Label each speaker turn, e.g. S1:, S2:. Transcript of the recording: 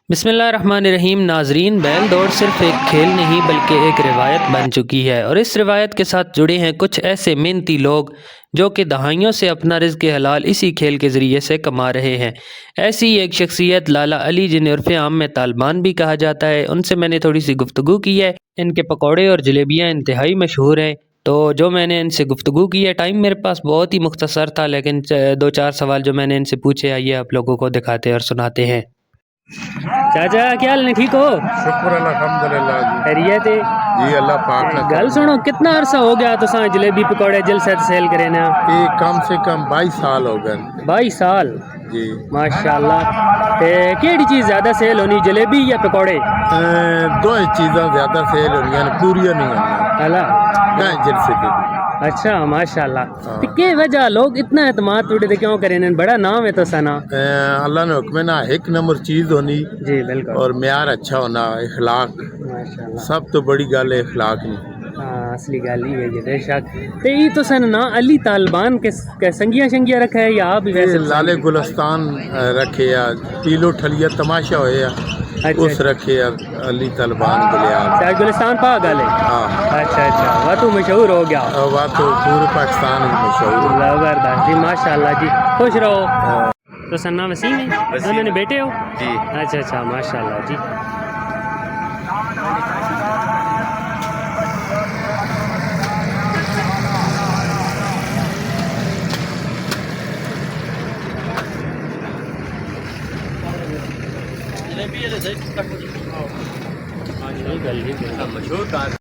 S1: بسم اللہ الرحمن الرحیم۔ ناظرین، بیل دوڑ صرف ایک کھیل نہیں بلکہ ایک روایت بن چکی ہے، اور اس روایت کے ساتھ جڑے ہیں کچھ ایسے محنتی لوگ جو کہ دہائیوں سے اپنا رزق حلال اسی کھیل کے ذریعے سے کما رہے ہیں۔ ایسی ہی ایک شخصیت لالا علی، جنہیں عرف عام میں طالبان بھی کہا جاتا ہے، ان سے میں نے تھوڑی سی گفتگو کی ہے۔ ان کے پکوڑے اور جلیبیاں انتہائی مشہور ہیں، تو جو میں نے ان سے گفتگو کی ہے، ٹائم میرے پاس بہت ہی مختصر تھا، لیکن دو چار سوال جو میں نے ان سے پوچھے، آئیے آپ لوگوں کو دکھاتے اور سناتے ہیں۔ چاچا کیا حال ہے؟ ٹھیک ہو؟
S2: شکر الحمدللہ جی۔
S1: خیریت ہے
S2: جی اللہ پاک کا
S1: گل
S2: کرم
S1: سنو، کتنا عرصہ ہو گیا تو جلیبی پکوڑے جل سے سیل کرے نا؟
S2: یہ کم سے کم 22 سال ہو گئے
S1: 22 سال؟
S2: جی۔
S1: ماشاءاللہ۔ کیڑی چیز زیادہ سیل ہونی، جلیبی یا پکوڑے؟
S2: دو چیزاں زیادہ سیل ہونی ہیں، پوریاں نہیں ہونی
S1: اللہ،
S2: جلسے پہ۔
S1: اچھا ماشاءاللہ۔
S2: ہاں۔
S1: کی وجہ لوگ اتنا اعتماد توڑے کیوں کریں؟ بڑا نام ہے تو سنا۔
S2: اللہ نے حکم نا ایک نمبر چیز ہونی
S1: جی بالکل،
S2: اور معیار اچھا ہونا، اخلاق
S1: ماشاءاللہ۔
S2: سب تو بڑی گل ہے، اخلاق نہیں۔
S1: ہاں اصلی گل ہی ہے جی، بے شک۔ تے ای تو سن نا علی طالبان کے سنگیاں شنگیاں رکھا ہے یا آپ بھی ویسے
S2: لالے گلستان رکھے یا پیلو ٹھلیا تماشا ہوئے یا اس رکھے یا علی طالبان گلیال
S1: سیاج گلستان پا گالے؟
S2: ہاں
S1: اچھا اچھا، وہ تو مشہور ہو گیا،
S2: وہ تو پورے پاکستان میں مشہور ہے۔
S1: زبردست جی، ماشاءاللہ جی، خوش رہو۔ تو سنا وسیم ہے، دونوں نے بیٹے ہو؟
S2: جی۔
S1: اچھا اچھا ماشاءاللہ جی۔ مشہور